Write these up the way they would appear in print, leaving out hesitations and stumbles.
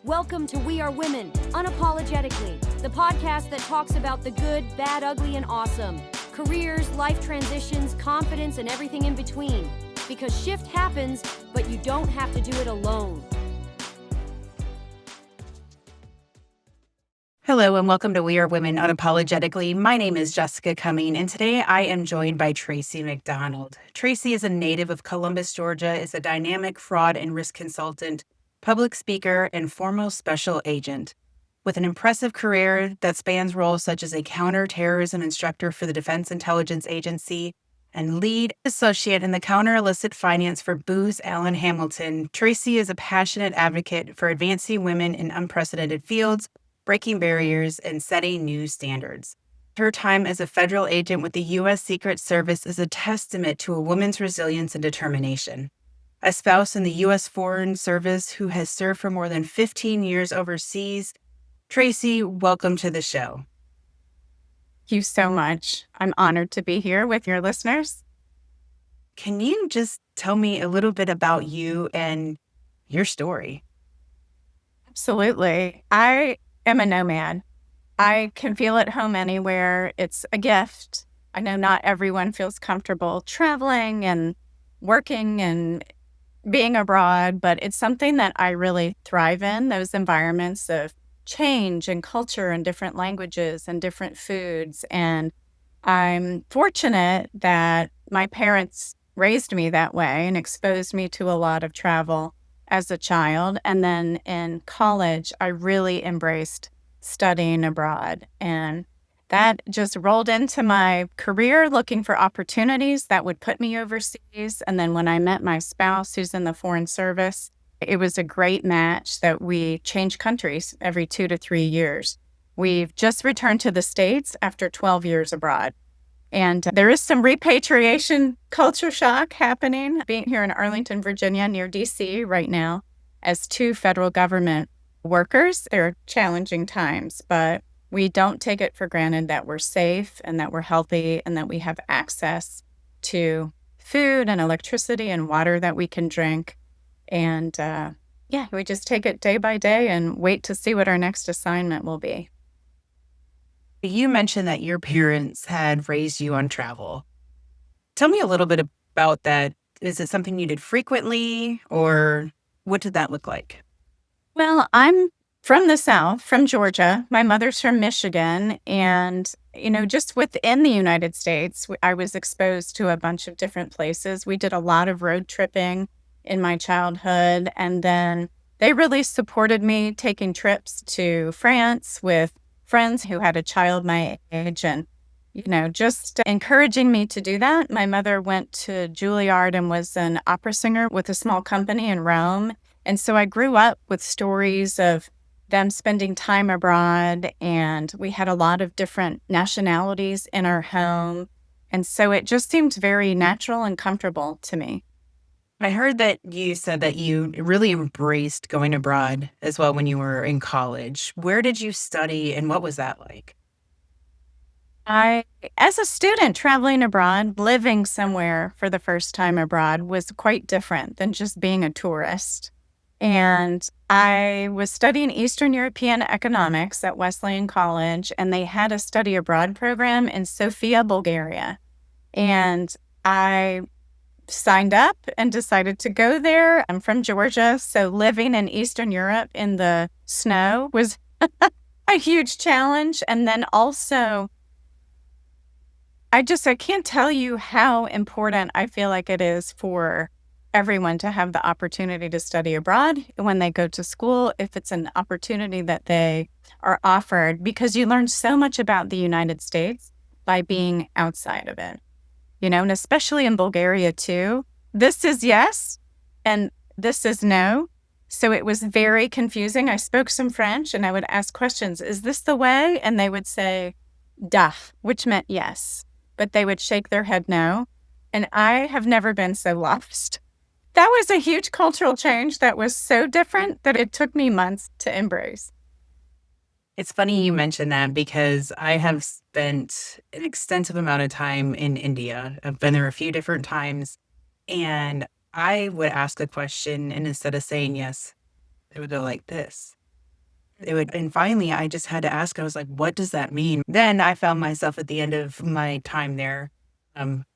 Welcome to We Are Women, Unapologetically, the podcast that talks about the good, bad, ugly, and awesome. Careers, life transitions, confidence, and everything in between. Because shift happens, but you don't have to do it alone. Hello and welcome to We Are Women Unapologetically. My name is Jessica Cumming, and today I am joined by Tracy McaDonald. Tracy is a native of Columbus, Georgia, is a dynamic fraud and risk consultant, public speaker, and former special agent. With an impressive career that spans roles such as a counterterrorism instructor for the Defense Intelligence Agency and lead associate in the counter-illicit finance for Booz Allen Hamilton, Tracy is a passionate advocate for advancing women in unprecedented fields, breaking barriers, and setting new standards. Her time as a federal agent with the U.S. Secret Service is a testament to a woman's resilience and determination. A spouse in the U.S. Foreign Service who has served for more than 15 years overseas, Tracy, welcome to the show. Thank you so much. I'm honored to be here with your listeners. Can you just tell me a little bit about you and your story? Absolutely. I am a nomad. I can feel at home anywhere. It's a gift. I know not everyone feels comfortable traveling and working and being abroad, but it's something that I really thrive in, those environments of change and culture and different languages and different foods. And I'm fortunate that my parents raised me that way and exposed me to a lot of travel as a child. And then in college, I really embraced studying abroad. And that just rolled into my career, looking for opportunities that would put me overseas. And then when I met my spouse, who's in the Foreign Service, it was a great match that we change countries every 2 to 3 years. We've just returned to the States after 12 years abroad. And there is some repatriation culture shock happening. Being here in Arlington, Virginia, near D.C. right now, as 2 federal government workers, they're challenging times, but we don't take it for granted that we're safe and that we're healthy and that we have access to food and electricity and water that we can drink. And we just take it day by day and wait to see what our next assignment will be. You mentioned that your parents had raised you on travel. Tell me a little bit about that. Is it something you did frequently, or what did that look like? Well, I'm from the South, from Georgia. My mother's from Michigan. And, just within the United States, I was exposed to a bunch of different places. We did a lot of road tripping in my childhood. And then they really supported me taking trips to France with friends who had a child my age and, just encouraging me to do that. My mother went to Juilliard and was an opera singer with a small company in Rome. And so I grew up with stories of them spending time abroad, and we had a lot of different nationalities in our home. And so it just seemed very natural and comfortable to me. I heard that you said that you really embraced going abroad as well when you were in college. Where did you study and what was that like? As a student traveling abroad, living somewhere for the first time abroad was quite different than just being a tourist. And I was studying Eastern European economics at Wesleyan College, and they had a study abroad program in Sofia, Bulgaria. And I signed up and decided to go there. I'm from Georgia, so living in Eastern Europe in the snow was a huge challenge. And then also, I can't tell you how important I feel like it is for everyone to have the opportunity to study abroad when they go to school, if it's an opportunity that they are offered, because you learn so much about the United States by being outside of it. And especially in Bulgaria too, this is yes, and this is no. So it was very confusing. I spoke some French and I would ask questions. Is this the way? And they would say, da, which meant yes, but they would shake their head no. And I have never been so lost. That was a huge cultural change that was so different that it took me months to embrace. It's funny you mentioned that because I have spent an extensive amount of time in India. I've been there a few different times, and I would ask a question, and instead of saying yes, they would go like this. And finally, I just had to ask, I was like, what does that mean? Then I found myself at the end of my time there,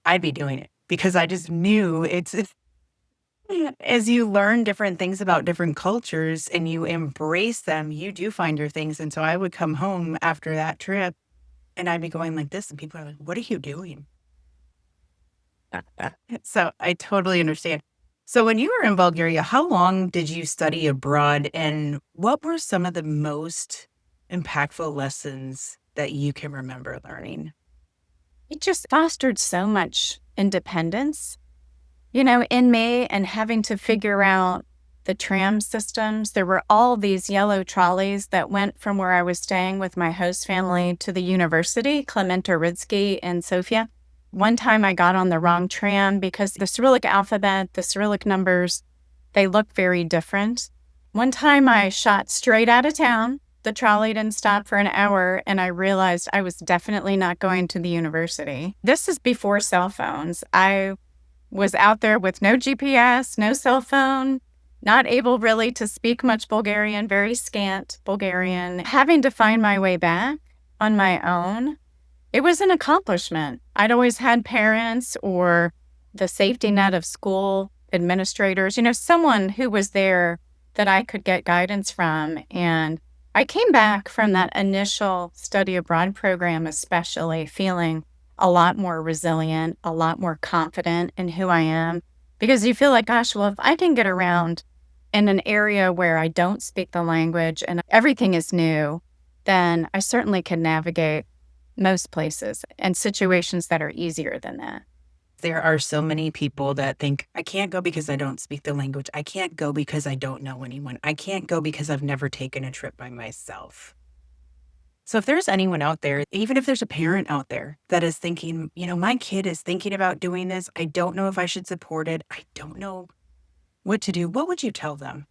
I'd be doing it because I just knew as you learn different things about different cultures and you embrace them, you do find your things. And so I would come home after that trip and I'd be going like this. And people are like, what are you doing? So I totally understand. So when you were in Bulgaria, how long did you study abroad and what were some of the most impactful lessons that you can remember learning? It just fostered so much independence, in me, and having to figure out the tram systems. There were all these yellow trolleys that went from where I was staying with my host family to the university, Clementa-Ridsky in Sofia. One time I got on the wrong tram because the Cyrillic alphabet, the Cyrillic numbers, they look very different. One time I shot straight out of town. The trolley didn't stop for an hour, and I realized I was definitely not going to the university. This is before cell phones. I was out there with no GPS, no cell phone, not able really to speak much Bulgarian, very scant Bulgarian, having to find my way back on my own. It was an accomplishment. I'd always had parents or the safety net of school administrators, someone who was there that I could get guidance from. And I came back from that initial study abroad program, especially feeling a lot more resilient, a lot more confident in who I am, because you feel like, gosh, well, if I can get around in an area where I don't speak the language and everything is new, then I certainly can navigate most places and situations that are easier than that. There are so many people that think, I can't go because I don't speak the language. I can't go because I don't know anyone. I can't go because I've never taken a trip by myself. So if there's anyone out there, even if there's a parent out there that is thinking, my kid is thinking about doing this. I don't know if I should support it. I don't know what to do. What would you tell them?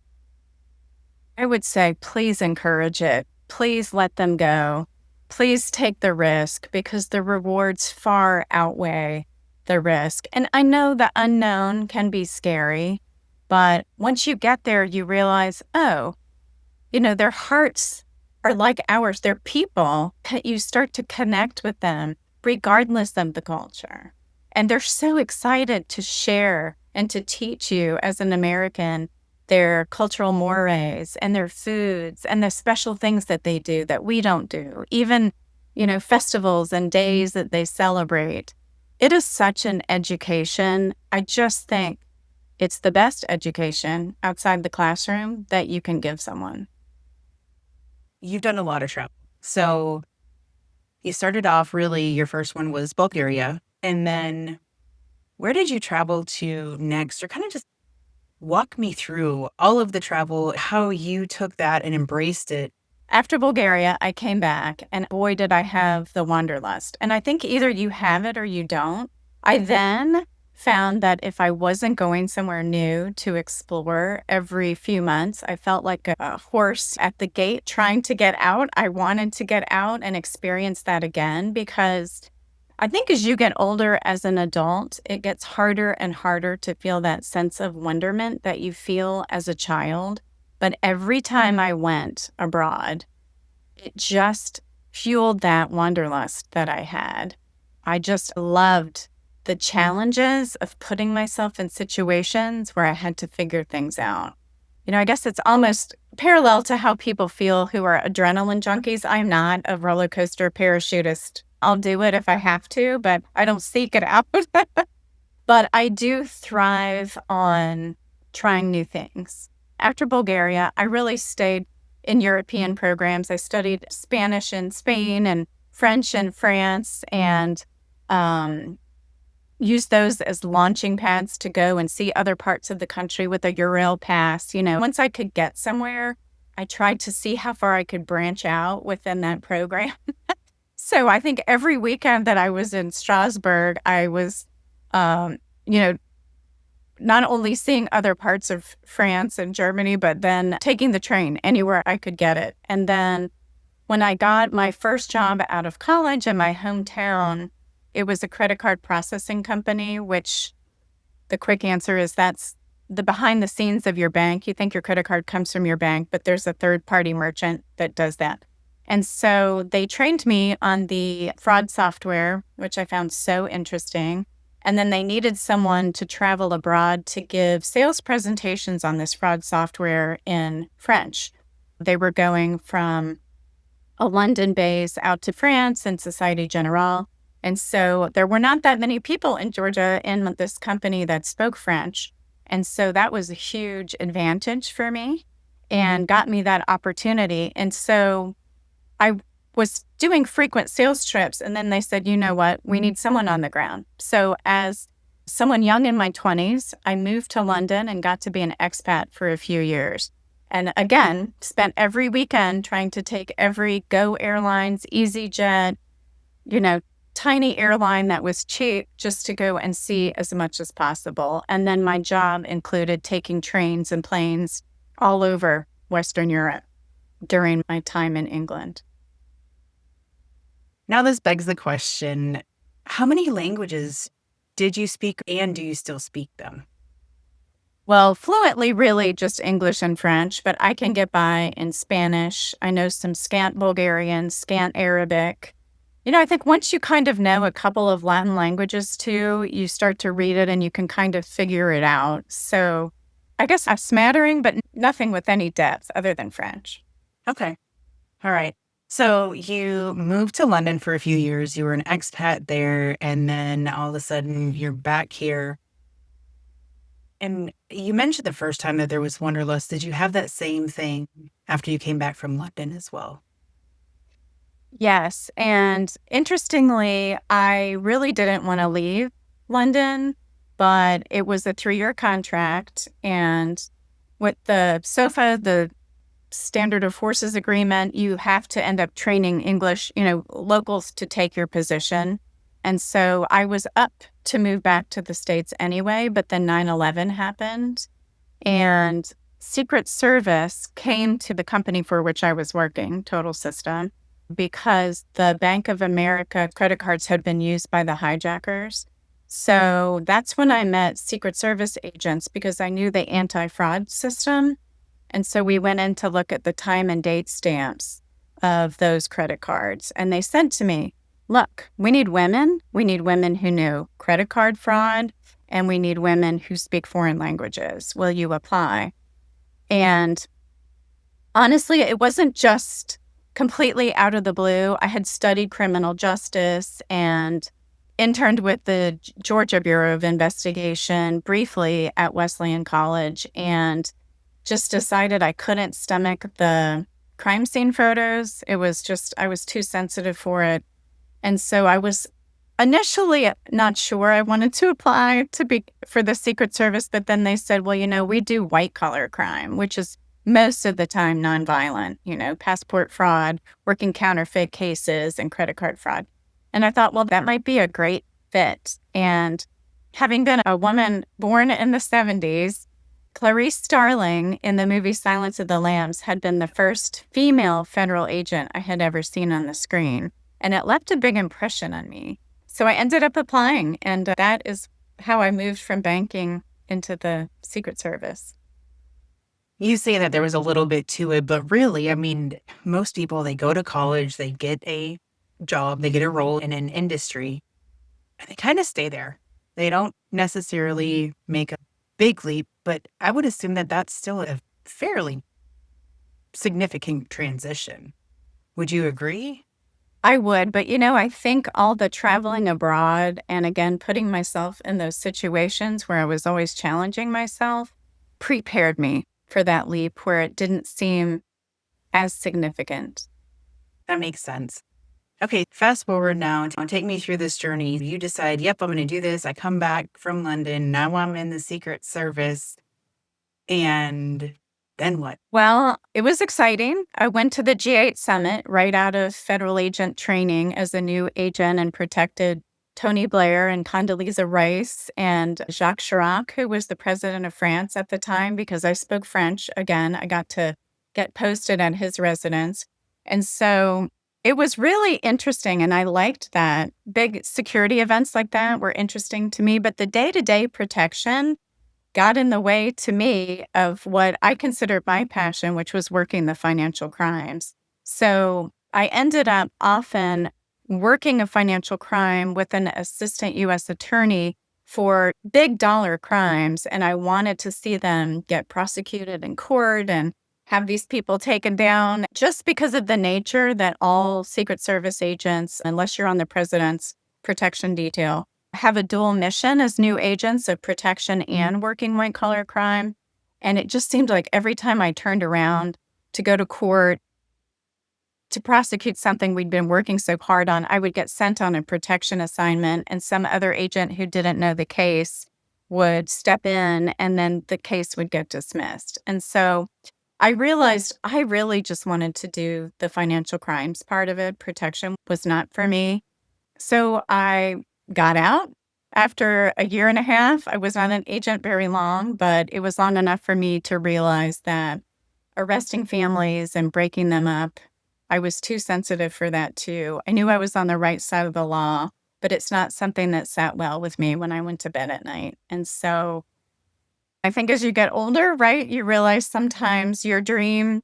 I would say, please encourage it. Please let them go. Please take the risk because the rewards far outweigh the risk. And I know the unknown can be scary, but once you get there, you realize, their hearts are like ours. They're people. You start to connect with them regardless of the culture. And they're so excited to share and to teach you as an American their cultural mores and their foods and the special things that they do that we don't do, even, festivals and days that they celebrate. It is such an education. I just think it's the best education outside the classroom that you can give someone. You've done a lot of travel. So you started off really, your first one was Bulgaria. And then where did you travel to next? Or kind of just walk me through all of the travel, how you took that and embraced it. After Bulgaria, I came back, and boy, did I have the wanderlust. And I think either you have it or you don't. I then found that if I wasn't going somewhere new to explore every few months, I felt like a horse at the gate trying to get out. I wanted to get out and experience that again because I think as you get older as an adult, it gets harder and harder to feel that sense of wonderment that you feel as a child. But every time I went abroad, it just fueled that wanderlust that I had. I just loved the challenges of putting myself in situations where I had to figure things out. I guess it's almost parallel to how people feel who are adrenaline junkies. I'm not a roller coaster parachutist. I'll do it if I have to, but I don't seek it out. But I do thrive on trying new things. After Bulgaria, I really stayed in European programs. I studied Spanish in Spain and French in France and used those as launching pads to go and see other parts of the country with a Eurail pass. Once I could get somewhere, I tried to see how far I could branch out within that program. So I think every weekend that I was in Strasbourg, I was, not only seeing other parts of France and Germany, but then taking the train anywhere I could get it. And then when I got my first job out of college in my hometown, it was a credit card processing company, which the quick answer is that's the behind the scenes of your bank. You think your credit card comes from your bank, but there's a third party merchant that does that. And so they trained me on the fraud software, which I found so interesting. And then they needed someone to travel abroad to give sales presentations on this fraud software in French. They were going from a London base out to France and Societe Generale. And so there were not that many people in Georgia in this company that spoke French. And so that was a huge advantage for me and got me that opportunity. And so I was doing frequent sales trips, and then they said, you know what, we need someone on the ground. So as someone young in my 20s, I moved to London and got to be an expat for a few years. And again, spent every weekend trying to take every Go Airlines, EasyJet, tiny airline that was cheap just to go and see as much as possible. And then my job included taking trains and planes all over Western Europe during my time in England. Now, this begs the question, how many languages did you speak and do you still speak them? Well, fluently, really just English and French, but I can get by in Spanish. I know some scant Bulgarian, scant Arabic. I think once you kind of know a couple of Latin languages too, you start to read it and you can kind of figure it out. So I guess a smattering, but nothing with any depth other than French. Okay. All right. So you moved to London for a few years. You were an expat there, and then all of a sudden you're back here. And you mentioned the first time that there was Wanderlust. Did you have that same thing after you came back from London as well? Yes. And interestingly, I really didn't want to leave London, but it was a 3-year contract. And with the SOFA, the Standard of Forces Agreement, you have to end up training English, locals to take your position. And so I was up to move back to the States anyway, but then 9/11 happened. And Secret Service came to the company for which I was working, Total System, because the Bank of America credit cards had been used by the hijackers. So that's when I met Secret Service agents because I knew the anti-fraud system. And so we went in to look at the time and date stamps of those credit cards. And they said to me, look, we need women. We need women who knew credit card fraud, and we need women who speak foreign languages. Will you apply? And honestly, it wasn't just completely out of the blue. I had studied criminal justice and interned with the Georgia Bureau of Investigation briefly at Wesleyan College, and just decided I couldn't stomach the crime scene photos. I was too sensitive for it. And so I was initially not sure I wanted to apply for the Secret Service, but then they said, well, we do white collar crime, which is most of the time nonviolent, passport fraud, working counterfeit cases, and credit card fraud. And I thought, well, that might be a great fit. And having been a woman born in the 70s, Clarice Starling in the movie Silence of the Lambs had been the first female federal agent I had ever seen on the screen. And it left a big impression on me. So I ended up applying, and that is how I moved from banking into the Secret Service. You say that there was a little bit to it, but really, most people, they go to college, they get a job, they get a role in an industry, and they kind of stay there. They don't necessarily make a big leap, but I would assume that that's still a fairly significant transition. Would you agree? I would, but I think all the traveling abroad and again, putting myself in those situations where I was always challenging myself prepared me for that leap where it didn't seem as significant. That makes sense. Okay, fast forward now. Take me through this journey. You decide, yep, I'm going to do this. I come back from London. Now I'm in the Secret Service. And then what? Well, it was exciting. I went to the G8 summit right out of federal agent training as a new agent and protected Tony Blair and Condoleezza Rice and Jacques Chirac, who was the president of France at the time, because I spoke French. Again, I got to get posted at his residence. And so it was really interesting, and I liked that. Big security events like that were interesting to me, but the day-to-day protection got in the way to me of what I considered my passion, which was working the financial crimes. So I ended up often working a financial crime with an assistant U.S. attorney for big dollar crimes. And I wanted to see them get prosecuted in court and have these people taken down just because of the nature that all Secret Service agents, unless you're on the president's protection detail, have a dual mission as new agents of protection and working white collar crime. And it just seemed like every time I turned around to go to court to prosecute something we'd been working so hard on, I would get sent on a protection assignment, and some other agent who didn't know the case would step in, and then the case would get dismissed. And so I realized I really just wanted to do the financial crimes part of it. Protection was not for me. So I got out after a year and a half. I was not an agent very long, but it was long enough for me to realize that arresting families and breaking them up, I was too sensitive for that too. I knew I was on the right side of the law, but it's not something that sat well with me when I went to bed at night. And so I think as you get older, right, you realize sometimes your dream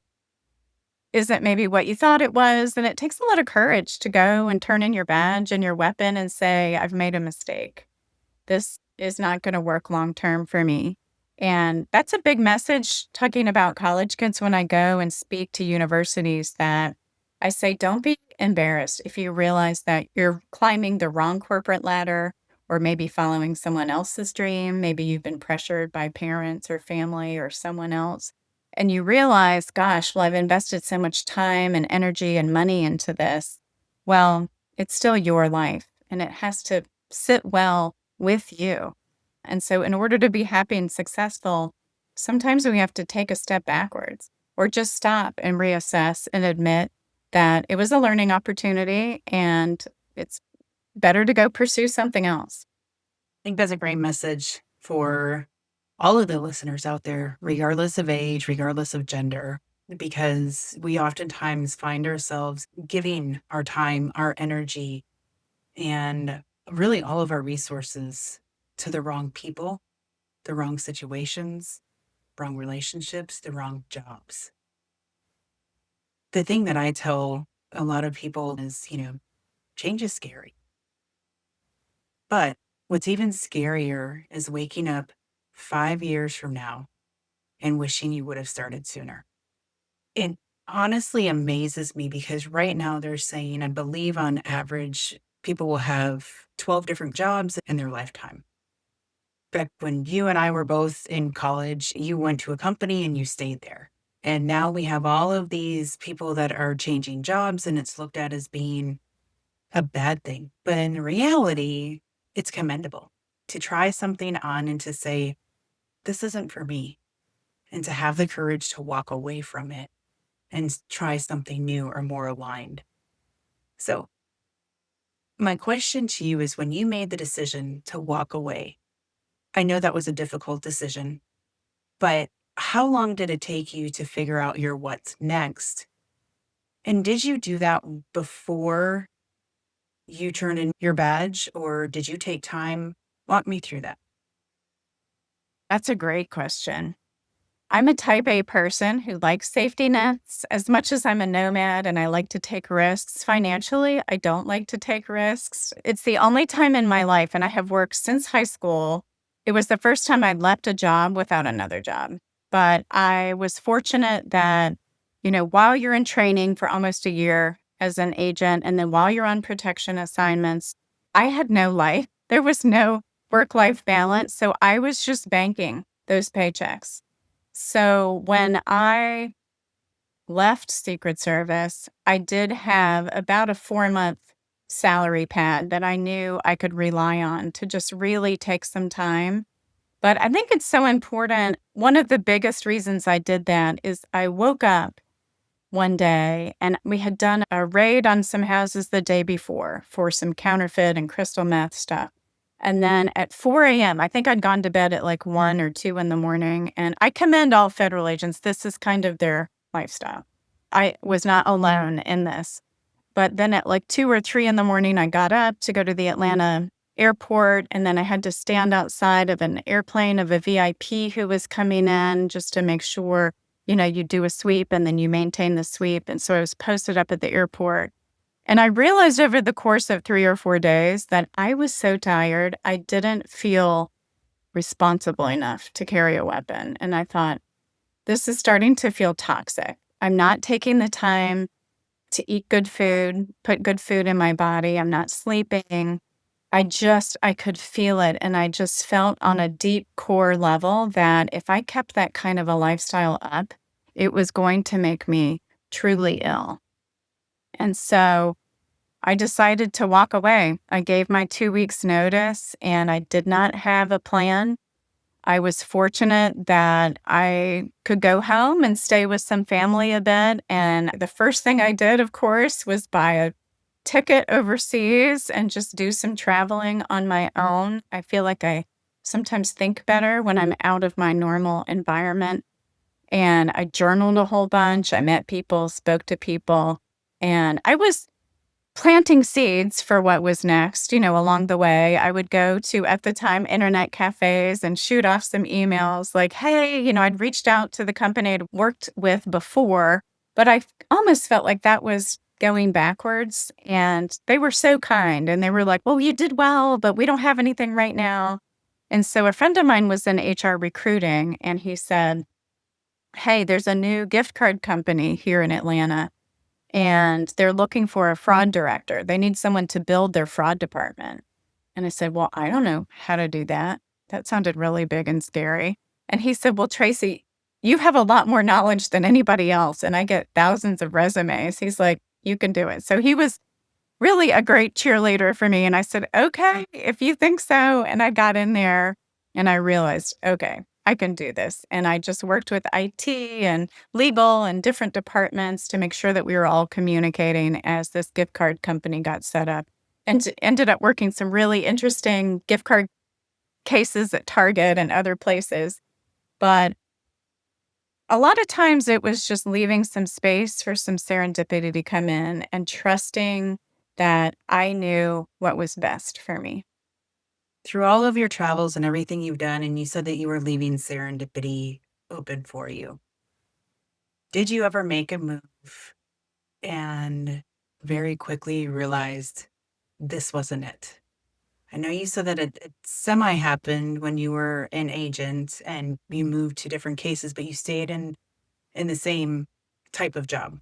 isn't maybe what you thought it was. And it takes a lot of courage to go and turn in your badge and your weapon and say, I've made a mistake. This is not going to work long term for me. And that's a big message talking about college kids when I go and speak to universities, that I say, don't be embarrassed if you realize that you're climbing the wrong corporate ladder, or maybe following someone else's dream. Maybe you've been pressured by parents or family or someone else. And you realize, gosh, well, I've invested so much time and energy and money into this. Well, it's still your life, and it has to sit well with you. And so in order to be happy and successful, sometimes we have to take a step backwards, or just stop and reassess and admit that it was a learning opportunity and it's better to go pursue something else. I think that's a great message for all of the listeners out there, regardless of age, regardless of gender, because we oftentimes find ourselves giving our time, our energy, and really all of our resources to the wrong people, the wrong situations, wrong relationships, the wrong jobs. The thing that I tell a lot of people is, change is scary. But what's even scarier is waking up 5 years from now and wishing you would have started sooner. It honestly amazes me, because right now they're saying, I believe on average, people will have 12 different jobs in their lifetime. Back when you and I were both in college, you went to a company and you stayed there. And now we have all of these people that are changing jobs, and it's looked at as being a bad thing. But in reality, it's commendable to try something on and to say, this isn't for me, and to have the courage to walk away from it and try something new or more aligned. So my question to you is, when you made the decision to walk away, I know that was a difficult decision, but how long did it take you to figure out your what's next? And did you do that before you turned in your badge, or did you take time? Walk me through that. That's a great question. I'm a type A person who likes safety nets as much as I'm a nomad and I like to take risks. Financially, I don't like to take risks. It's the only time in my life, and I have worked since high school. It was the first time I'd left a job without another job. But I was fortunate that, while you're in training for almost a year as an agent, and then while you're on protection assignments, I had no life. There was no work-life balance. So I was just banking those paychecks. So when I left Secret Service, I did have about a 4-month salary pad that I knew I could rely on to just really take some time. But I think it's so important. One of the biggest reasons I did that is I woke up one day and we had done a raid on some houses the day before for some counterfeit and crystal meth stuff. And then at 4 a.m., I think I'd gone to bed at like 1 or 2 in the morning. And I commend all federal agents. This is kind of their lifestyle. I was not alone in this. But then at like 2 or 3 in the morning, I got up to go to the Atlanta airport, and then I had to stand outside of an airplane of a VIP who was coming in just to make sure, you do a sweep and then you maintain the sweep. And so I was posted up at the airport. And I realized over the course of 3 or 4 days that I was so tired, I didn't feel responsible enough to carry a weapon. And I thought, this is starting to feel toxic. I'm not taking the time to eat good food, put good food in my body. I'm not sleeping. I could feel it. And I just felt on a deep core level that if I kept that kind of a lifestyle up, it was going to make me truly ill. And so I decided to walk away. I gave my 2 weeks notice and I did not have a plan. I was fortunate that I could go home and stay with some family a bit. And the first thing I did, of course, was buy a ticket overseas and just do some traveling on my own. I feel like I sometimes think better when I'm out of my normal environment. And I journaled a whole bunch. I met people, spoke to people, and I was planting seeds for what was next. Along the way, I would go to, at the time, internet cafes and shoot off some emails like, hey, I'd reached out to the company I'd worked with before, but I almost felt like that was going backwards. And they were so kind. And they were like, well, you did well, but we don't have anything right now. And so a friend of mine was in HR recruiting, and he said, hey, there's a new gift card company here in Atlanta, and they're looking for a fraud director. They need someone to build their fraud department. And I said, well, I don't know how to do that. That sounded really big and scary. And he said, well, Tracy, you have a lot more knowledge than anybody else. And I get thousands of resumes. He's like, you can do it. So he was really a great cheerleader for me. And I said, okay, if you think so. And I got in there and I realized, okay, I can do this. And I just worked with IT and legal and different departments to make sure that we were all communicating as this gift card company got set up, and ended up working some really interesting gift card cases at Target and other places. But a lot of times it was just leaving some space for some serendipity to come in and trusting that I knew what was best for me. Through all of your travels and everything you've done, and you said that you were leaving serendipity open for you. Did you ever make a move and very quickly realized this wasn't it? I know you said that it semi happened when you were an agent and you moved to different cases, but you stayed in the same type of job.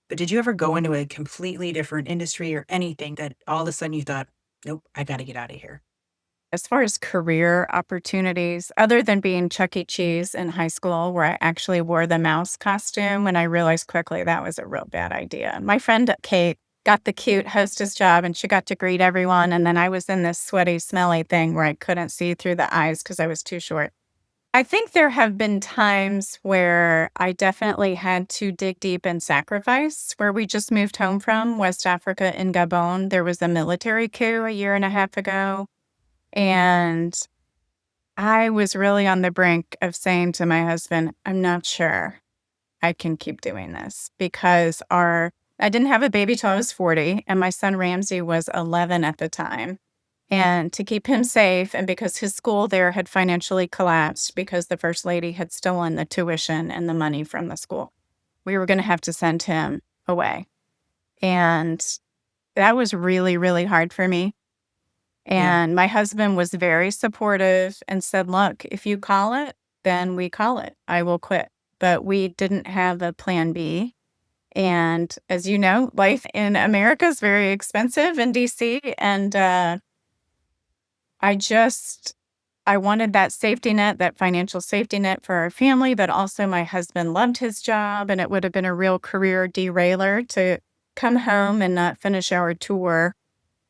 But did you ever go into a completely different industry or anything that all of a sudden you thought, nope, I got to get out of here? As far as career opportunities, other than being Chuck E. Cheese in high school, where I actually wore the mouse costume, and I realized quickly that was a real bad idea. My friend Kate got the cute hostess job, and she got to greet everyone. And then I was in this sweaty, smelly thing where I couldn't see through the eyes because I was too short. I think there have been times where I definitely had to dig deep and sacrifice. Where we just moved home from West Africa in Gabon, there was a military coup a year and a half ago. And I was really on the brink of saying to my husband, I'm not sure I can keep doing this, because I didn't have a baby till I was 40, and my son Ramsey was 11 at the time. And to keep him safe, and because his school there had financially collapsed because the first lady had stolen the tuition and the money from the school, we were going to have to send him away. And that was really, really hard for me. Yeah. And my husband was very supportive and said, look, if you call it, then we call it. I will quit. But we didn't have a plan B. And as you know, life in America is very expensive in DC. And I wanted that safety net, that financial safety net for our family, but also my husband loved his job, and it would have been a real career derailer to come home and not finish our tour.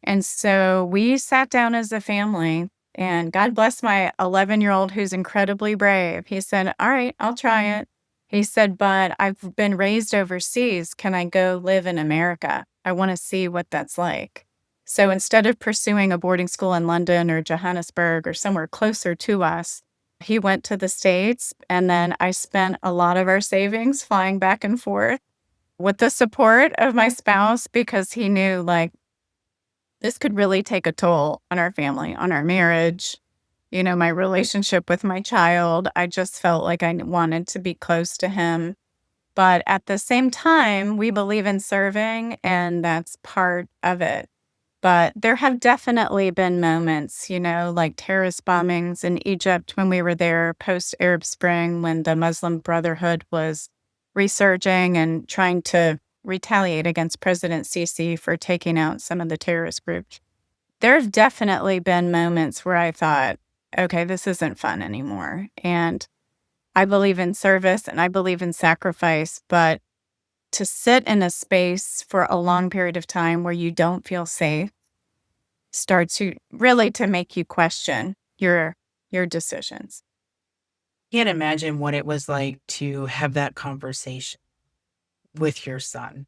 And so we sat down as a family, and God bless my 11-year-old who's incredibly brave. He said, all right, I'll try it. He said, but I've been raised overseas. Can I go live in America? I want to see what that's like. So instead of pursuing a boarding school in London or Johannesburg or somewhere closer to us, he went to the States. And then I spent a lot of our savings flying back and forth with the support of my spouse, because he knew, like, this could really take a toll on our family, on our marriage, my relationship with my child. I just felt like I wanted to be close to him. But at the same time, we believe in serving, and that's part of it. But there have definitely been moments, like terrorist bombings in Egypt when we were there post Arab Spring, when the Muslim Brotherhood was resurging and trying to retaliate against President Sisi for taking out some of the terrorist groups. There have definitely been moments where I thought, okay, this isn't fun anymore. And I believe in service and I believe in sacrifice, but to sit in a space for a long period of time where you don't feel safe starts to make you question your decisions. Can't imagine what it was like to have that conversation with your son.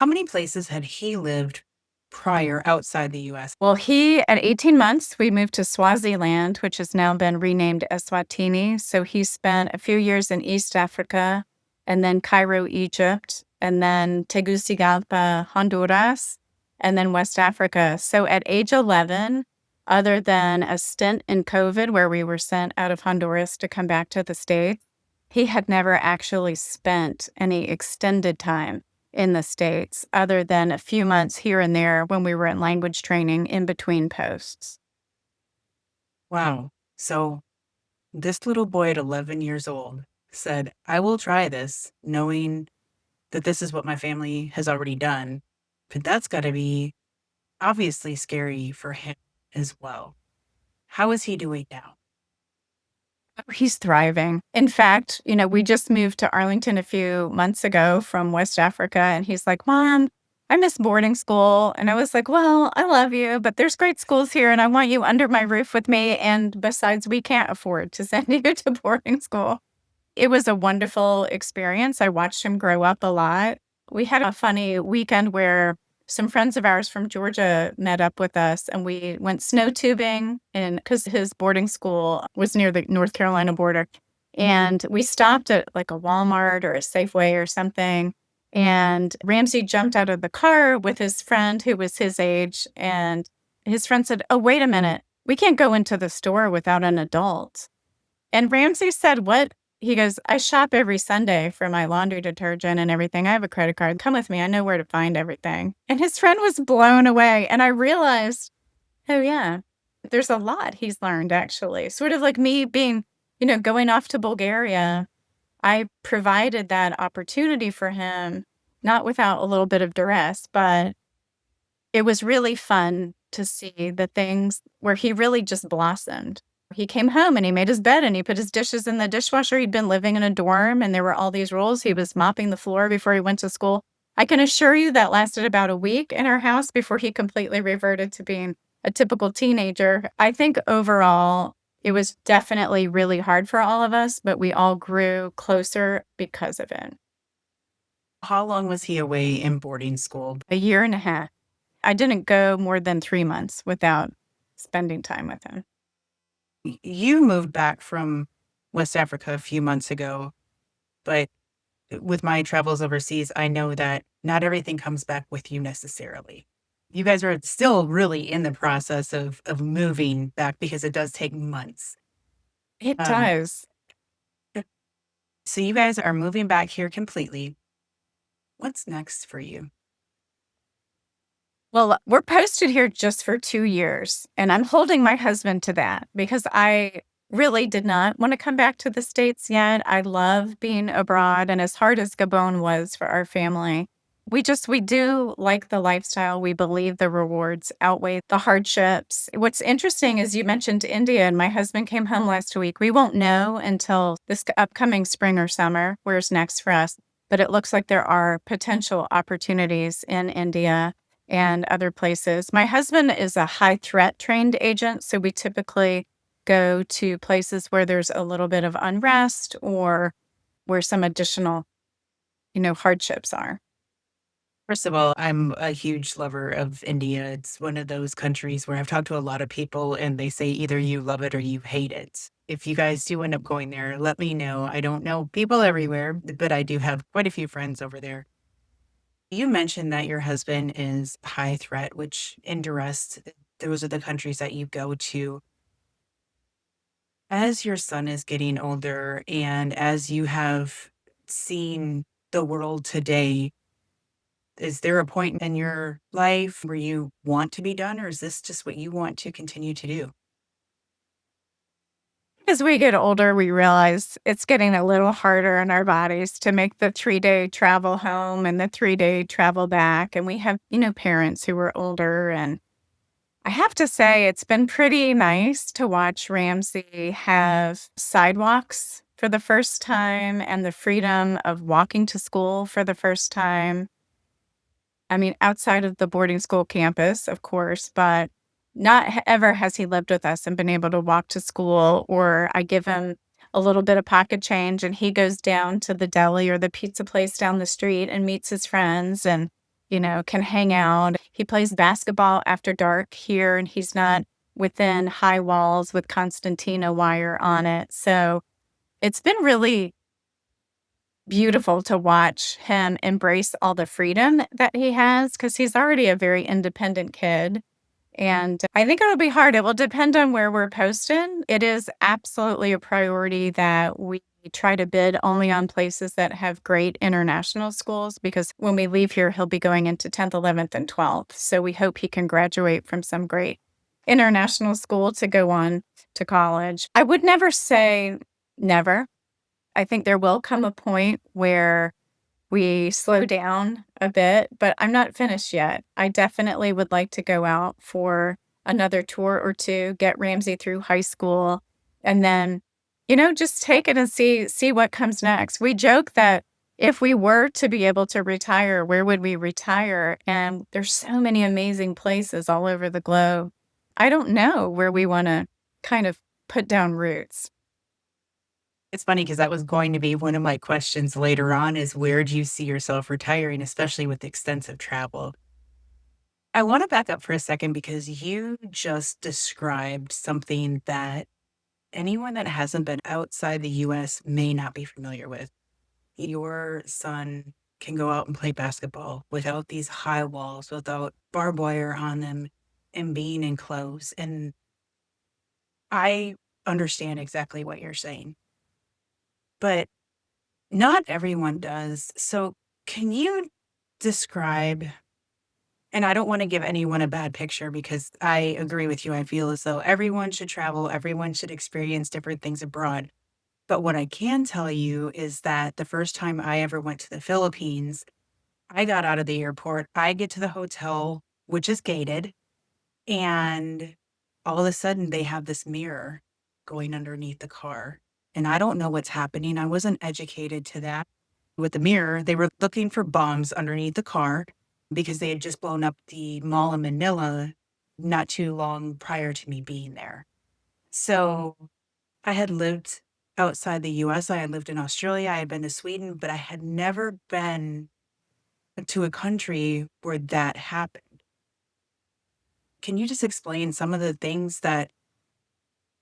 How many places had he lived prior outside the US? Well, at 18 months, we moved to Swaziland, which has now been renamed Eswatini. So he spent a few years in East Africa, and then Cairo, Egypt, and then Tegucigalpa, Honduras, and then West Africa. So at age 11, other than a stint in COVID where we were sent out of Honduras to come back to the States, he had never actually spent any extended time in the States other than a few months here and there when we were in language training in between posts. Wow. So this little boy at 11 years old said, I will try this, knowing that this is what my family has already done. But that's got to be obviously scary for him as well. How is he doing now? He's thriving. In fact, we just moved to Arlington a few months ago from West Africa, and he's like, Mom, I miss boarding school. And I was like, well, I love you, but there's great schools here, and I want you under my roof with me. And besides, we can't afford to send you to boarding school. It was a wonderful experience. I watched him grow up a lot. We had a funny weekend where some friends of ours from Georgia met up with us, and we went snow tubing because his boarding school was near the North Carolina border. And we stopped at like a Walmart or a Safeway or something. And Ramsey jumped out of the car with his friend who was his age. And his friend said, oh, wait a minute. We can't go into the store without an adult. And Ramsey said, what? He goes, I shop every Sunday for my laundry detergent and everything. I have a credit card. Come with me. I know where to find everything. And his friend was blown away. And I realized, oh, yeah, there's a lot he's learned, actually. Sort of like me being, going off to Bulgaria. I provided that opportunity for him, not without a little bit of duress, but it was really fun to see the things where he really just blossomed. He came home and he made his bed and he put his dishes in the dishwasher. He'd been living in a dorm and there were all these rules. He was mopping the floor before he went to school. I can assure you that lasted about a week in our house before he completely reverted to being a typical teenager. I think overall, it was definitely really hard for all of us, but we all grew closer because of it. How long was he away in boarding school? A year and a half. I didn't go more than 3 months without spending time with him. You moved back from West Africa a few months ago, but with my travels overseas, I know that not everything comes back with you necessarily. You guys are still really in the process of moving back because it does take months. It does. So you guys are moving back here completely. What's next for you? Well, we're posted here just for 2 years, and I'm holding my husband to that because I really did not want to come back to the States yet. I love being abroad, and as hard as Gabon was for our family, we do like the lifestyle. We believe the rewards outweigh the hardships. What's interesting is you mentioned India, and my husband came home last week. We won't know until this upcoming spring or summer where's next for us, but it looks like there are potential opportunities in India and other places. My husband is a high threat trained agent, so we typically go to places where there's a little bit of unrest or where some additional, hardships are. First of all, I'm a huge lover of India. It's one of those countries where I've talked to a lot of people and they say either you love it or you hate it. If you guys do end up going there, let me know. I don't know people everywhere, but I do have quite a few friends over there. You mentioned that your husband is high threat, which in duress, those are the countries that you go to. As your son is getting older and as you have seen the world today, is there a point in your life where you want to be done, or is this just what you want to continue to do? As we get older, we realize it's getting a little harder on our bodies to make the 3-day travel home and the 3-day travel back. And we have, parents who are older. And I have to say, it's been pretty nice to watch Ramsey have sidewalks for the first time and the freedom of walking to school for the first time. I mean, outside of the boarding school campus, of course, but not ever has he lived with us and been able to walk to school, or I give him a little bit of pocket change and he goes down to the deli or the pizza place down the street and meets his friends and, can hang out. He plays basketball after dark here and he's not within high walls with concertina wire on it. So it's been really beautiful to watch him embrace all the freedom that he has because he's already a very independent kid. And I think it'll be hard. It will depend on where we're posted. It is absolutely a priority that we try to bid only on places that have great international schools because when we leave here, he'll be going into 10th, 11th, and 12th. So we hope he can graduate from some great international school to go on to college. I would never say never. I think there will come a point where we slow down a bit, but I'm not finished yet. I definitely would like to go out for another tour or two, get Ramsey through high school, and then, just take it and see what comes next. We joke that if we were to be able to retire, where would we retire? And there's so many amazing places all over the globe. I don't know where we want to kind of put down roots. It's funny because that was going to be one of my questions later on is where do you see yourself retiring, especially with extensive travel? I want to back up for a second because you just described something that anyone that hasn't been outside the US may not be familiar with. Your son can go out and play basketball without these high walls, without barbed wire on them, and being enclosed. And I understand exactly what you're saying, but not everyone does. So, can you describe, and I don't want to give anyone a bad picture because I agree with you. I feel as though everyone should travel, everyone should experience different things abroad. But what I can tell you is that the first time I ever went to the Philippines, I got out of the airport, I get to the hotel, which is gated, and all of a sudden they have this mirror going underneath the car. And I don't know what's happening. I wasn't educated to that. With the mirror, they were looking for bombs underneath the car because they had just blown up the mall in Manila not too long prior to me being there. So I had lived outside the US. I had lived in Australia. I had been to Sweden, but I had never been to a country where that happened. Can you just explain some of the things that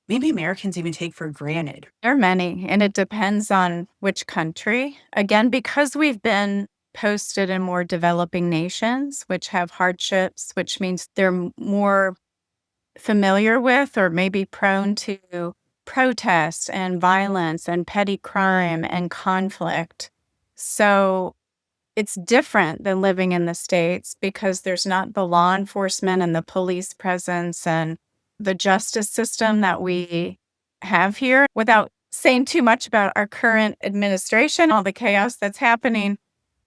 maybe Americans even take for granted? There are many, and it depends on which country. Again, because we've been posted in more developing nations, which have hardships, which means they're more familiar with or maybe prone to protests and violence and petty crime and conflict. So it's different than living in the States because there's not the law enforcement and the police presence and the justice system that we have here. Without saying too much about our current administration, all the chaos that's happening,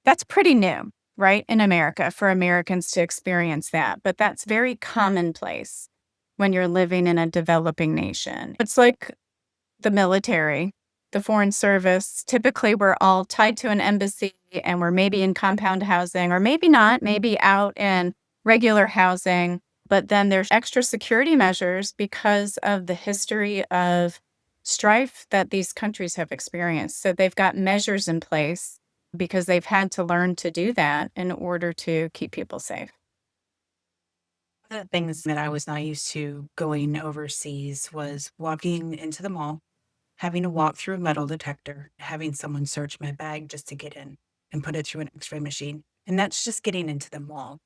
that's pretty new, right, in America for Americans to experience that. But that's very commonplace when you're living in a developing nation. It's like the military, the foreign service. Typically, we're all tied to an embassy and we're maybe in compound housing or maybe not, maybe out in regular housing. But then there's extra security measures because of the history of strife that these countries have experienced. So they've got measures in place because they've had to learn to do that in order to keep people safe. One of the things that I was not used to going overseas was walking into the mall, having to walk through a metal detector, having someone search my bag just to get in and put it through an x ray machine. And that's just getting into the mall,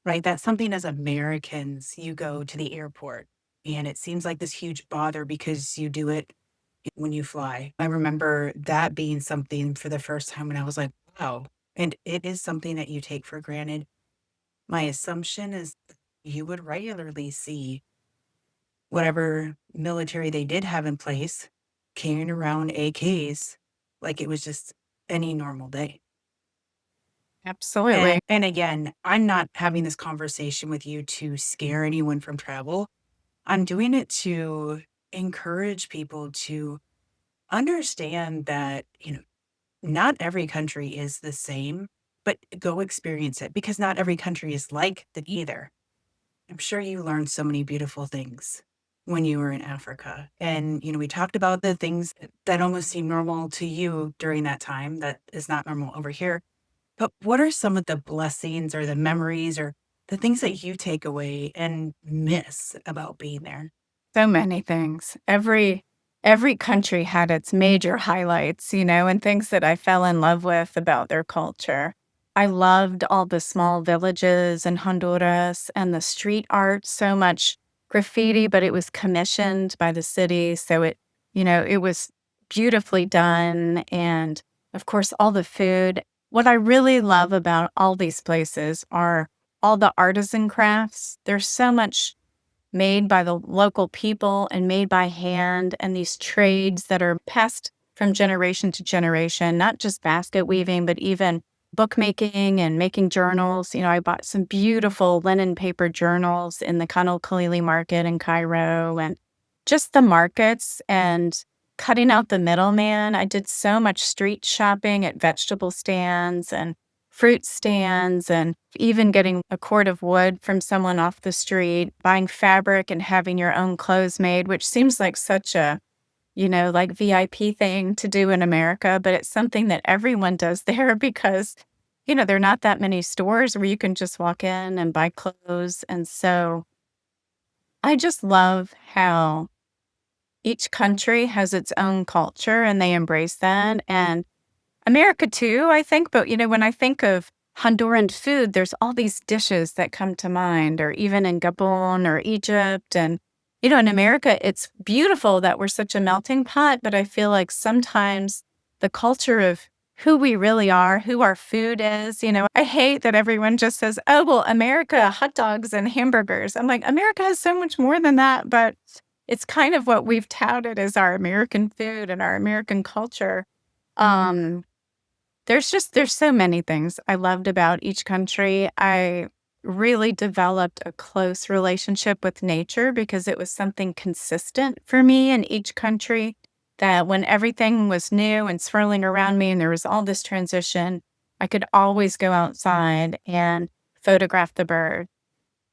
right? That's something as Americans, you go to the airport and it seems like this huge bother because you do it when you fly. I remember that being something for the first time when I was like, wow. And it is something that you take for granted. My assumption is you would regularly see whatever military they did have in place carrying around AKs like it was just any normal day. Absolutely. And again, I'm not having this conversation with you to scare anyone from travel. I'm doing it to encourage people to understand that, not every country is the same, but go experience it because not every country is like that either. I'm sure you learned so many beautiful things when you were in Africa. And, we talked about the things that almost seem normal to you during that time that is not normal over here. But what are some of the blessings or the memories or the things that you take away and miss about being there? So many things. Every country had its major highlights, and things that I fell in love with about their culture. I loved all the small villages in Honduras and the street art, so much graffiti, but it was commissioned by the city. So it was beautifully done. And of course, all the food. What I really love about all these places are all the artisan crafts. There's so much made by the local people and made by hand, and these trades that are passed from generation to generation, not just basket weaving, but even bookmaking and making journals. I bought some beautiful linen paper journals in the Khan Khalili market in Cairo, and just the markets and cutting out the middleman. I did so much street shopping at vegetable stands and fruit stands, and even getting a cord of wood from someone off the street, buying fabric and having your own clothes made, which seems like such a, like VIP thing to do in America, but it's something that everyone does there because, there are not that many stores where you can just walk in and buy clothes. And so I just love how each country has its own culture and they embrace that. And America too, I think. But, when I think of Honduran food, there's all these dishes that come to mind, or even in Gabon or Egypt. And, in America, it's beautiful that we're such a melting pot. But I feel like sometimes the culture of who we really are, who our food is, I hate that everyone just says, oh, well, America, hot dogs and hamburgers. I'm like, America has so much more than that. But it's kind of what we've touted as our American food and our American culture. Um, there's so many things I loved about each country. I really developed a close relationship with nature because it was something consistent for me in each country, that when everything was new and swirling around me and there was all this transition, I could always go outside and photograph the bird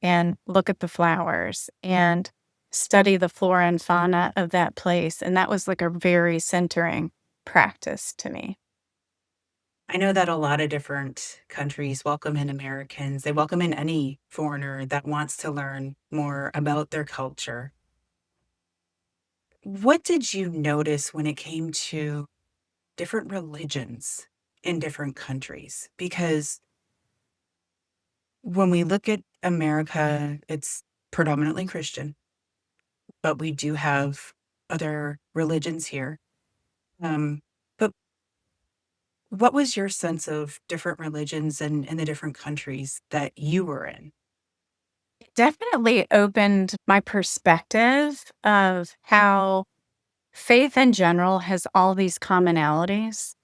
and look at the flowers and study the flora and fauna of that place. And that was like a very centering practice to me. I know that a lot of different countries welcome in Americans. They welcome in any foreigner that wants to learn more about their culture. What did you notice when it came to different religions in different countries? Because when we look at America, it's predominantly Christian, but we do have other religions here. But what was your sense of different religions in the different countries that you were in? Definitely opened my perspective of how faith in general has all these commonalities.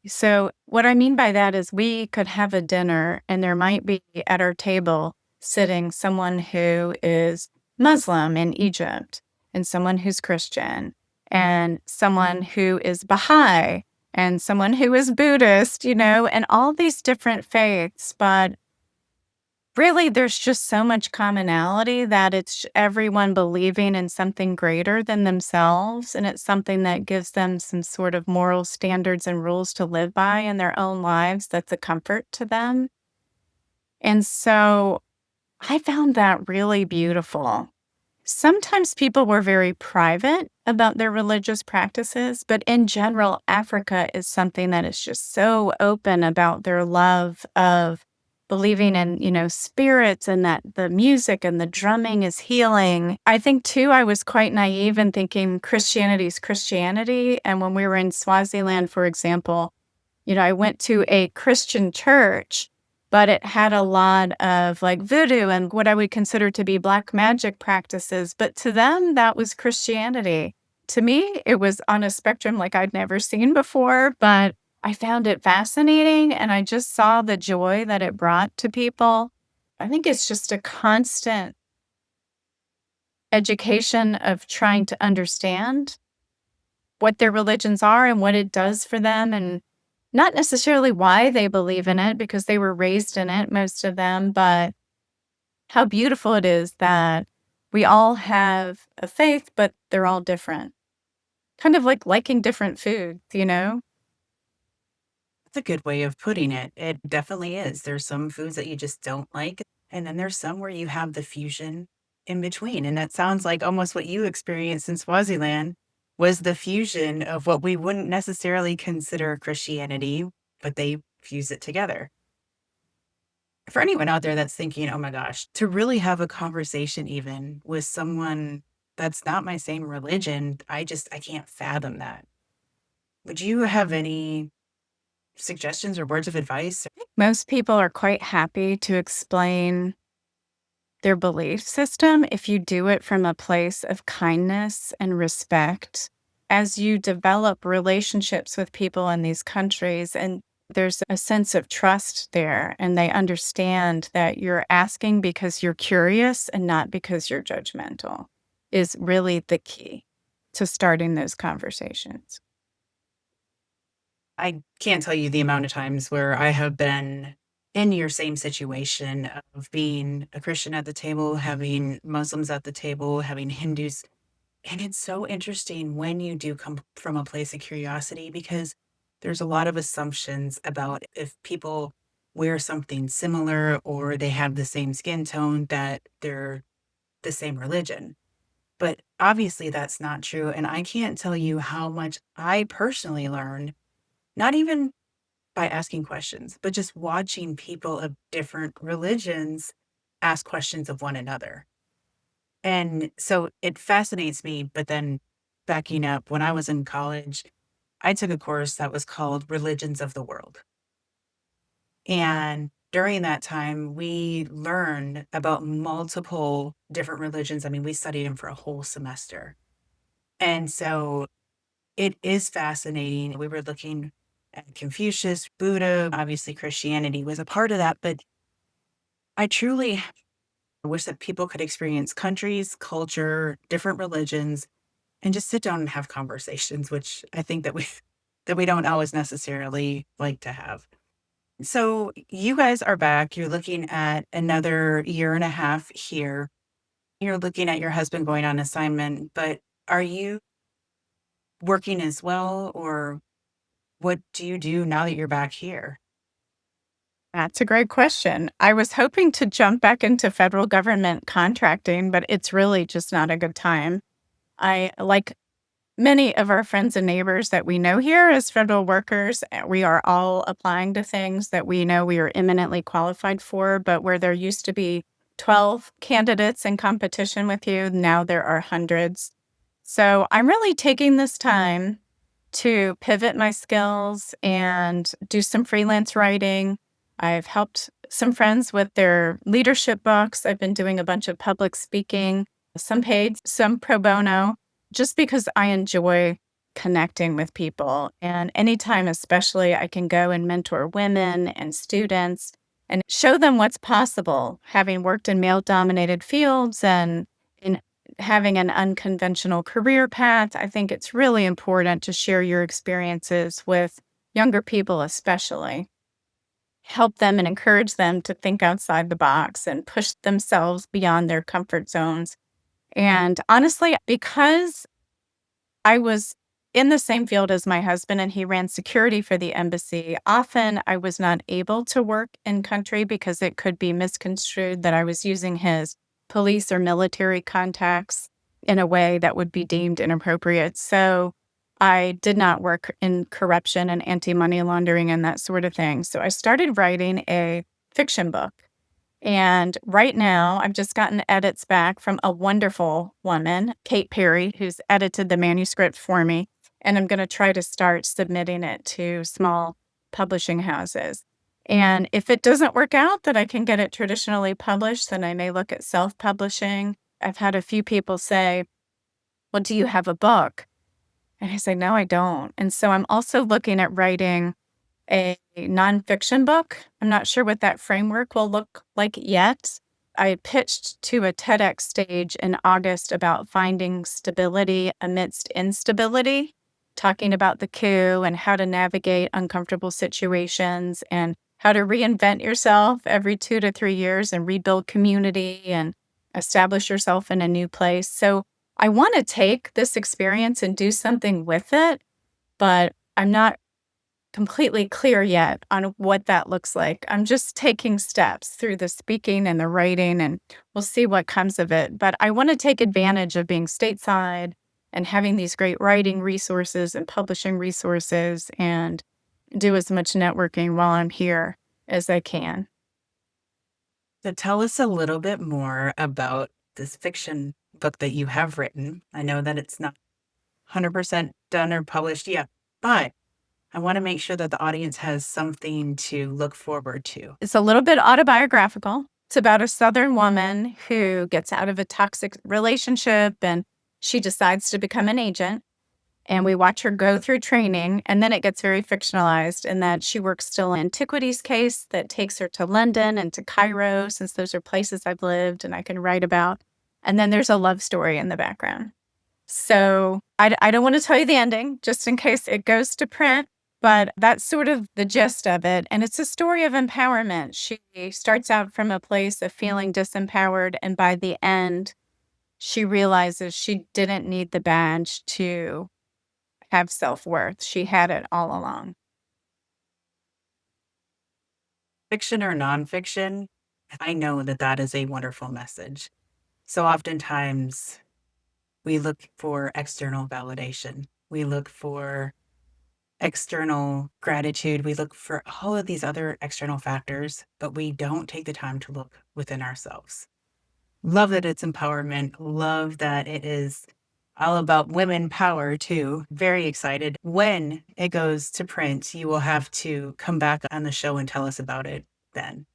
So, what I mean by that is we could have a dinner and there might be at our table sitting someone who is Muslim in Egypt, and someone who's Christian, and someone who is Baha'i, and someone who is Buddhist, and all these different faiths. But really, there's just so much commonality that it's everyone believing in something greater than themselves. And it's something that gives them some sort of moral standards and rules to live by in their own lives that's a comfort to them. And so I found that really beautiful. Sometimes people were very private about their religious practices, but in general, Africa is something that is just so open about their love of believing in, spirits and that the music and the drumming is healing. I think too, I was quite naive in thinking Christianity is Christianity. And when we were in Swaziland, for example, I went to a Christian church, but it had a lot of like voodoo and what I would consider to be black magic practices. But to them, that was Christianity. To me, it was on a spectrum like I'd never seen before, but I found it fascinating and I just saw the joy that it brought to people. I think it's just a constant education of trying to understand what their religions are and what it does for them, and not necessarily why they believe in it because they were raised in it, most of them, but how beautiful it is that we all have a faith, but they're all different. Kind of like liking different foods. That's a good way of putting it. It definitely is. There's some foods that you just don't like, and then there's some where you have the fusion in between. And that sounds like almost what you experienced in Swaziland was the fusion of what we wouldn't necessarily consider Christianity, but they fuse it together. For anyone out there that's thinking, oh my gosh, to really have a conversation even with someone that's not my same religion, I can't fathom that. Would you have any suggestions or words of advice? Most people are quite happy to explain their belief system if you do it from a place of kindness and respect. As you develop relationships with people in these countries, and there's a sense of trust there, and they understand that you're asking because you're curious and not because you're judgmental, is really the key to starting those conversations. I can't tell you the amount of times where I have been in your same situation of being a Christian at the table, having Muslims at the table, having Hindus. And it's so interesting when you do come from a place of curiosity because there's a lot of assumptions about if people wear something similar or they have the same skin tone that they're the same religion. But obviously that's not true. And I can't tell you how much I personally learned, not even by asking questions, but just watching people of different religions ask questions of one another. And so it fascinates me. But then backing up, when I was in college, I took a course that was called Religions of the World. And during that time, we learned about multiple different religions. I mean, we studied them for a whole semester. And so it is fascinating. We were looking at Confucius, Buddha, obviously Christianity was a part of that. But I truly wish that people could experience countries, culture, different religions, and just sit down and have conversations, which I think that we that we don't always necessarily like to have. So you guys are back. You're looking at another year and a half here. You're looking at your husband going on assignment, but are you working as well, or what do you do now that you're back here? That's a great question. I was hoping to jump back into federal government contracting, but it's really just not a good time. I like many of our friends and neighbors that we know here as federal workers, we are all applying to things that we know we are eminently qualified for, but where there used to be 12 candidates in competition with you, now there are hundreds. So I'm really taking this time to pivot my skills and do some freelance writing. I've helped some friends with their leadership books. I've been doing a bunch of public speaking, some paid, some pro bono, just because I enjoy connecting with people. And anytime, especially, I can go and mentor women and students and show them what's possible, having worked in male dominated fields and in having an unconventional career path. I think it's really important to share your experiences with younger people, especially. Help them and encourage them to think outside the box and push themselves beyond their comfort zones. And honestly, because I was in the same field as my husband and he ran security for the embassy, often I was not able to work in country because it could be misconstrued that I was using his police or military contacts in a way that would be deemed inappropriate. So I did not work in corruption and anti-money laundering and that sort of thing. So I started writing a fiction book. And right now, I've just gotten edits back from a wonderful woman, Kate Perry, who's edited the manuscript for me. And I'm going to try to start submitting it to small publishing houses. And if it doesn't work out that I can get it traditionally published, then I may look at self-publishing. I've had a few people say, well, do you have a book? And I say, no, I don't. And so I'm also looking at writing a nonfiction book. I'm not sure what that framework will look like yet. I pitched to a TEDx stage in August about finding stability amidst instability, talking about the coup and how to navigate uncomfortable situations and how to reinvent yourself every 2 to 3 years and rebuild community and establish yourself in a new place. So I want to take this experience and do something with it, but I'm not completely clear yet on what that looks like. I'm just taking steps through the speaking and the writing, and we'll see what comes of it. But I want to take advantage of being stateside and having these great writing resources and publishing resources and do as much networking while I'm here as I can. So tell us a little bit more about this fiction book that you have written. I know that it's not 100% done or published yet, but I want to make sure that the audience has something to look forward to. It's a little bit autobiographical. It's about a Southern woman who gets out of a toxic relationship and she decides to become an agent. And we watch her go through training, and then it gets very fictionalized in that she works still an antiquities case that takes her to London and to Cairo, since those are places I've lived and I can write about. And then there's a love story in the background. So I don't want to tell you the ending, just in case it goes to print, but that's sort of the gist of it. And it's a story of empowerment. She starts out from a place of feeling disempowered, and by the end, she realizes she didn't need the badge to have self-worth. She had it all along. Fiction or nonfiction, I know that that is a wonderful message. So oftentimes we look for external validation. We look for external gratitude. We look for all of these other external factors, but we don't take the time to look within ourselves. Love that it's empowerment. Love that it is all about women power too. Very excited. When it goes to print, you will have to come back on the show and tell us about it then.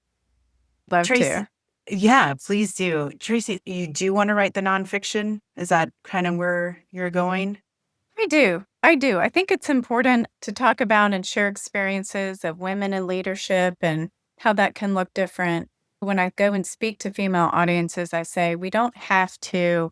Love Tracy, to. yeah, please do. Tracy, you do want to write the nonfiction? Is that kind of where you're going? I do. I do. I think it's important to talk about and share experiences of women in leadership and how that can look different. When I go and speak to female audiences, I say we don't have to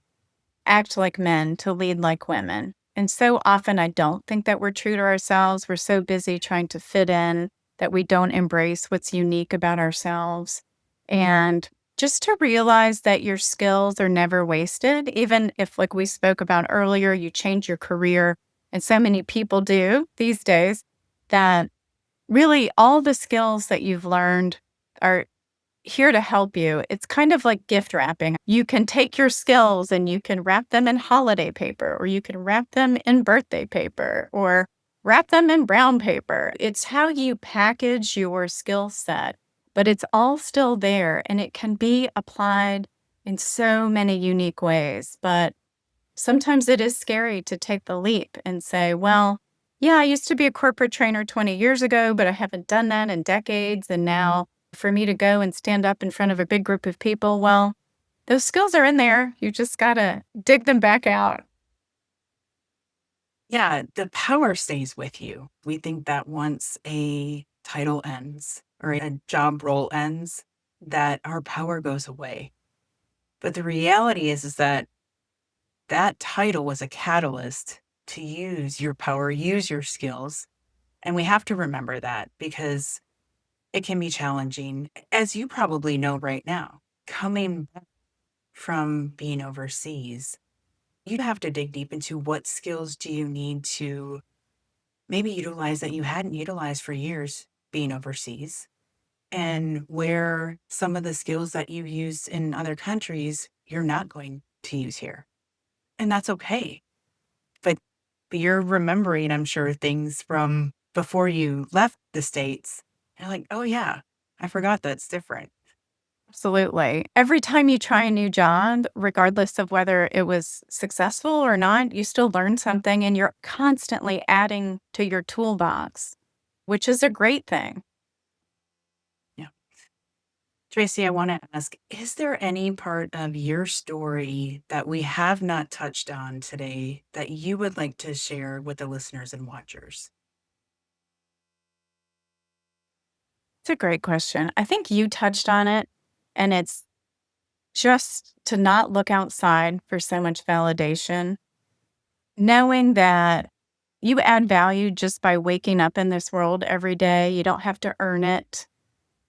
act like men to lead like women. And so often I don't think that we're true to ourselves. We're so busy trying to fit in that we don't embrace what's unique about ourselves. And just to realize that your skills are never wasted, even if, like we spoke about earlier, you change your career, and so many people do these days, that really all the skills that you've learned are here to help you. It's kind of like gift wrapping. You can take your skills and you can wrap them in holiday paper, or you can wrap them in birthday paper, or wrap them in brown paper. It's how you package your skill set, but it's all still there and it can be applied in so many unique ways. But sometimes it is scary to take the leap and say, well, yeah, I used to be a corporate trainer 20 years ago, but I haven't done that in decades. And now for me to go and stand up in front of a big group of people, well, those skills are in there. You just got to dig them back out. Yeah, the power stays with you. We think that once a title ends or a job role ends, that our power goes away. But the reality is that that title was a catalyst to use your power, use your skills. And we have to remember that because it can be challenging, as you probably know right now, coming back from being overseas. You have to dig deep into what skills do you need to maybe utilize that you hadn't utilized for years being overseas. and where some of the skills that you use in other countries, you're not going to use here. And that's okay. But, but you're remembering, I'm sure, things from before you left the States. You're like, oh, yeah, I forgot that's different. Absolutely. Every time you try a new job, regardless of whether it was successful or not, you still learn something and you're constantly adding to your toolbox, which is a great thing. Yeah. Tracy, I want to ask, is there any part of your story that we have not touched on today that you would like to share with the listeners and watchers? It's a great question. I think you touched on it, and it's just to not look outside for so much validation, knowing that you add value just by waking up in this world every day. You don't have to earn it.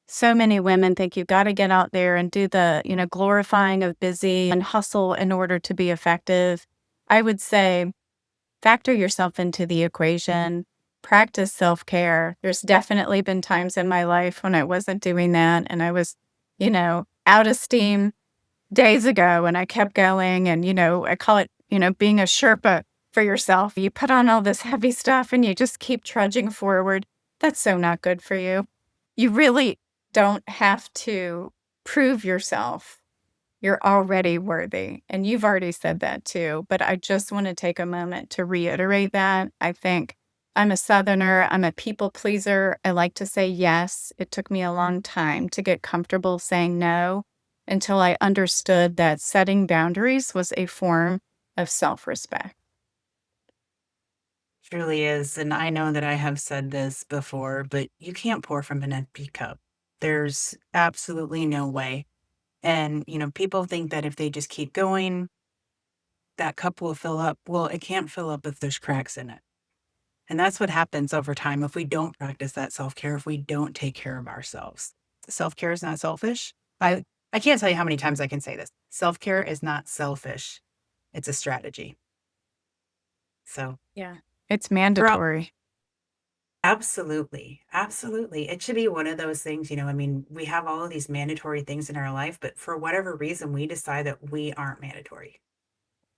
So many women think you've got to get out there and do the, glorifying of busy and hustle in order to be effective. I would say factor yourself into the equation, practice self-care. There's definitely been times in my life when I wasn't doing that and I was, out of steam days ago and I kept going and, I call it, being a Sherpa for yourself. You put on all this heavy stuff and you just keep trudging forward. That's so not good for you. You really don't have to prove yourself. You're already worthy. And you've already said that too. But I just want to take a moment to reiterate that. I think I'm a Southerner. I'm a people pleaser. I like to say yes. It took me a long time to get comfortable saying no until I understood that setting boundaries was a form of self-respect. Truly is. And I know that I have said this before, but you can't pour from an empty cup. There's absolutely no way. And, people think that if they just keep going, that cup will fill up. Well, it can't fill up if there's cracks in it. And that's what happens over time if we don't practice that self-care, if we don't take care of ourselves. Self-care is not selfish. I can't tell you how many times I can say this. Self-care is not selfish. It's a strategy. So, Yeah. It's throughout mandatory. absolutely, absolutely. It should be one of those things, we have all of these mandatory things in our life, but for whatever reason, we decide that we aren't mandatory.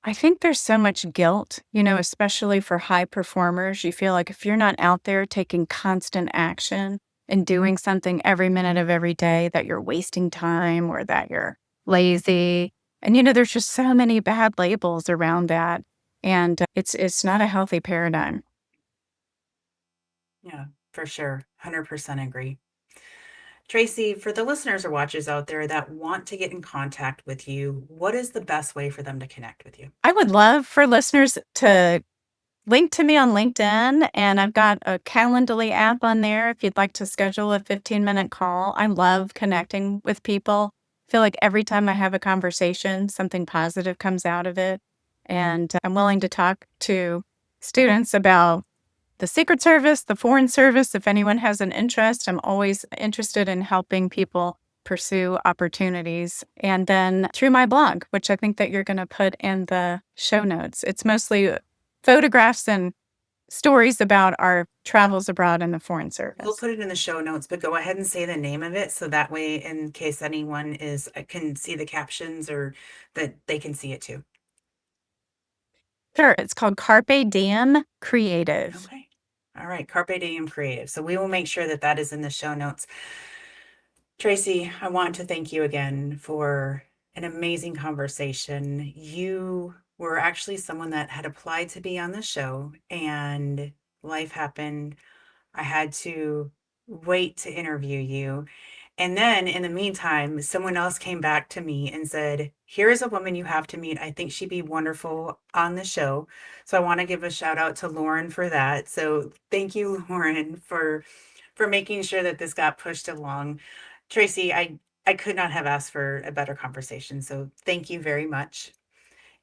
I think there's so much guilt, especially for high performers. You feel like if you're not out there taking constant action and doing something every minute of every day, that you're wasting time or that you're lazy. And, there's just so many bad labels around that. And it's not a healthy paradigm. Yeah, for sure. 100% agree. Tracy, for the listeners or watchers out there that want to get in contact with you, what is the best way for them to connect with you? I would love for listeners to link to me on LinkedIn, and I've got a Calendly app on there if you'd like to schedule a 15-minute call. I love connecting with people. I feel like every time I have a conversation, something positive comes out of it. And I'm willing to talk to students about the Secret Service, the Foreign Service. If anyone has an interest, I'm always interested in helping people pursue opportunities. And then through my blog, which I think that you're going to put in the show notes. It's mostly photographs and stories about our travels abroad in the Foreign Service. We'll put it in the show notes, but go ahead and say the name of it so that way, in case anyone can see the captions or that they can see it too. Sure. It's called Carpe Diem Creative. Okay. All right. Carpe Diem Creative. So we will make sure that that is in the show notes. Tracy, I want to thank you again for an amazing conversation. You were actually someone that had applied to be on the show, and life happened. I had to wait to interview you. And then in the meantime, someone else came back to me and said, here is a woman you have to meet. I think she'd be wonderful on the show. So I want to give a shout out to Lauren for that. So thank you, Lauren, for making sure that this got pushed along. Tracy, I could not have asked for a better conversation. So thank you very much.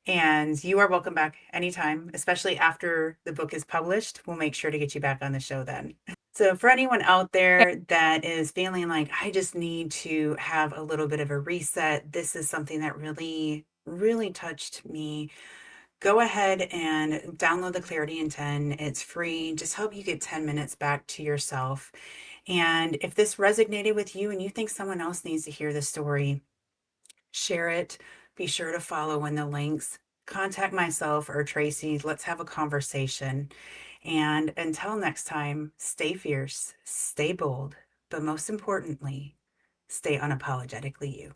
And you are welcome back anytime, especially after the book is published. We'll make sure to get you back on the show then. So for anyone out there that is feeling like, I just need to have a little bit of a reset, this is something that really, really touched me. Go ahead and download the Clarity in 10. It's free. Just help you get 10 minutes back to yourself. And if this resonated with you and you think someone else needs to hear the story, share it. Be sure to follow in the links. Contact myself or Tracy. Let's have a conversation. And until next time, stay fierce, stay bold, but most importantly, stay unapologetically you.